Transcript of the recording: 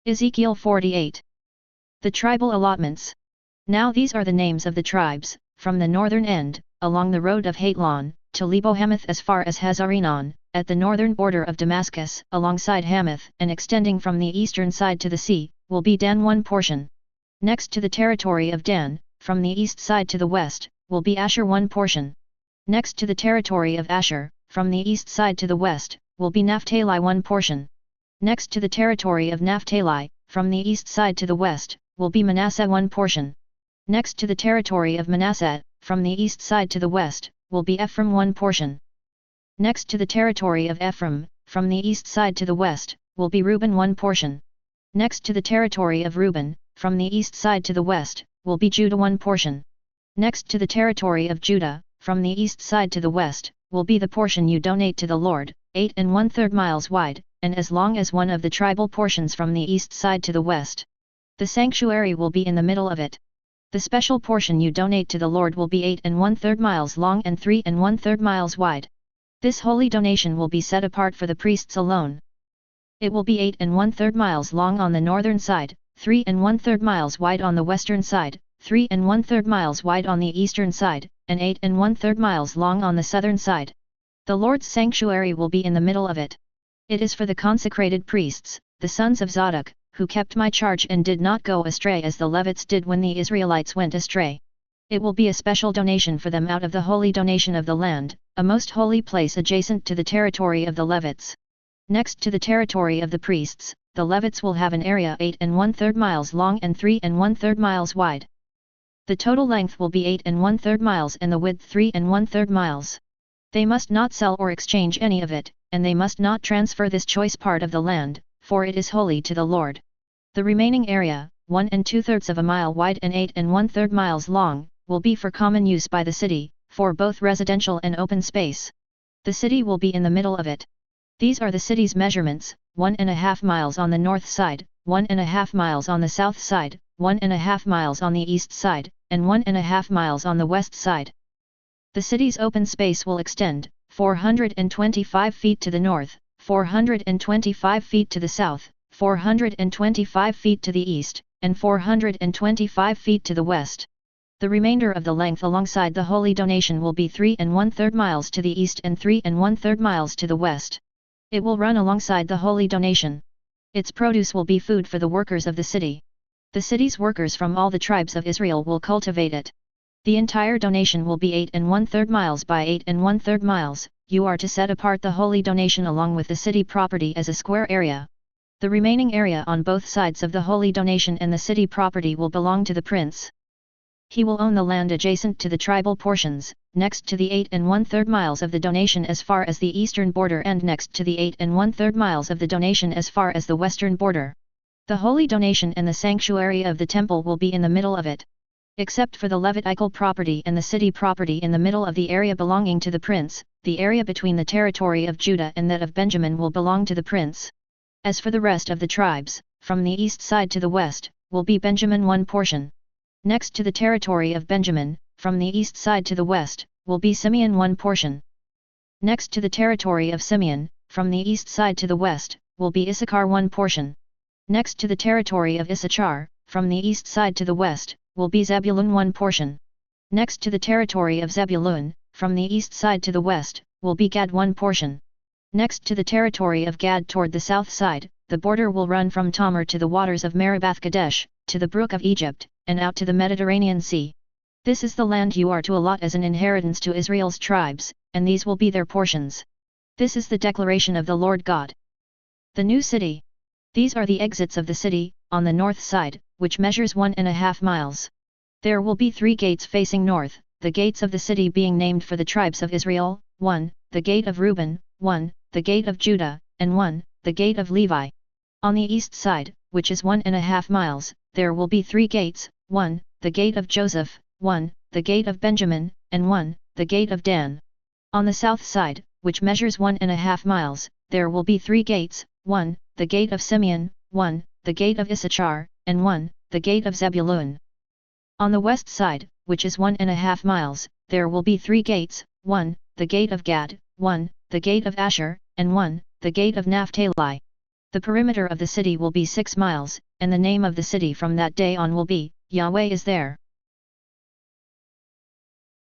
Ezekiel 48. The tribal allotments. Now these are the names of the tribes, from the northern end, along the road of Hatelon, to Lebo-Hamath as far as Hazarenon, at the northern border of Damascus, alongside Hamath, and extending from the eastern side to the sea, will be Dan one portion. Next to the territory of Dan, from the east side to the west, will be Asher one portion. Next to the territory of Asher, from the east side to the west, will be Naphtali one portion. Next to the territory of Naphtali, from the east side to the west, will be Manasseh one portion. Next to the territory of Manasseh, from the east side to the west, will be Ephraim one portion. Next to the territory of Ephraim, from the east side to the west, will be Reuben one portion. Next to the territory of Reuben, from the east side to the west, will be Judah one portion. Next to the territory of Judah, from the east side to the west, will be the portion you donate to the Lord, 8 1/3 miles wide, and as long as one of the tribal portions from the east side to the west. The sanctuary will be in the middle of it. The special portion you donate to the Lord will be 8 1/3 miles long and 3 1/3 miles wide. This holy donation will be set apart for the priests alone. It will be 8 1/3 miles long on the northern side, 3 1/3 miles wide on the western side, 3 1/3 miles wide on the eastern side, and 8 1/3 miles long on the southern side. The Lord's sanctuary will be in the middle of it. It is for the consecrated priests, the sons of Zadok, who kept my charge and did not go astray as the Levites did when the Israelites went astray. It will be a special donation for them out of the holy donation of the land, a most holy place adjacent to the territory of the Levites. Next to the territory of the priests, the Levites will have an area 8 1/3 miles long and 3 1/3 miles wide. The total length will be 8 1/3 miles and the width 3 1/3 miles. They must not sell or exchange any of it, and they must not transfer this choice part of the land, for it is holy to the Lord. The remaining area, 1 2/3 of a mile wide and 8 1/3 miles long, will be for common use by the city, for both residential and open space. The city will be in the middle of it. These are the city's measurements: 1.5 miles on the north side, 1.5 miles on the south side, 1.5 miles on the east side, and 1.5 miles on the west side. The city's open space will extend 425 feet to the north, 425 feet to the south, 425 feet to the east, and 425 feet to the west. The remainder of the length alongside the holy donation will be 3 1/3 miles to the east and 3 1/3 miles to the west. It will run alongside the holy donation. Its produce will be food for the workers of the city. The city's workers from all the tribes of Israel will cultivate it. The entire donation will be 8 1/3 miles by 8 1/3 miles. You are to set apart the holy donation along with the city property as a square area. The remaining area on both sides of the holy donation and the city property will belong to the prince. He will own the land adjacent to the tribal portions, next to the 8 1/3 miles of the donation as far as the eastern border and next to the 8 1/3 miles of the donation as far as the western border. The holy donation and the sanctuary of the temple will be in the middle of it. Except for the Levitical property and the city property in the middle of the area belonging to the prince, the area between the territory of Judah and that of Benjamin will belong to the prince. As for the rest of the tribes, from the east side to the west, will be Benjamin one portion. Next to the territory of Benjamin, from the east side to the west, will be Simeon one portion. Next to the territory of Simeon, from the east side to the west, will be Issachar one portion. Next to the territory of Issachar, from the east side to the west, will be Zebulun one portion. Next to the territory of Zebulun, from the east side to the west, will be Gad one portion. Next to the territory of Gad toward the south side, the border will run from Tamar to the waters of Meribah Kadesh, to the brook of Egypt, and out to the Mediterranean Sea. This is the land you are to allot as an inheritance to Israel's tribes, and these will be their portions. This is the declaration of the Lord God. The new city. These are the exits of the city, on the north side, which measures 1.5 miles. There will be 3 gates facing north, the gates of the city being named for the tribes of Israel: 1, the gate of Reuben; 1, the gate of Judah; and 1, the gate of Levi. On the east side, which is 1.5 miles, there will be 3 gates: 1, the gate of Joseph; 1, the gate of Benjamin; and 1, the gate of Dan. On the south side, which measures 1.5 miles, there will be 3 gates: 1, the gate of Simeon; 1, the gate of Issachar; and 1, the gate of Zebulun. On the west side, which is 1.5 miles, there will be 3 gates: 1, the gate of Gad; 1, the gate of Asher; and 1, the gate of Naphtali. The perimeter of the city will be 6 miles, and the name of the city from that day on will be, Yahweh is there.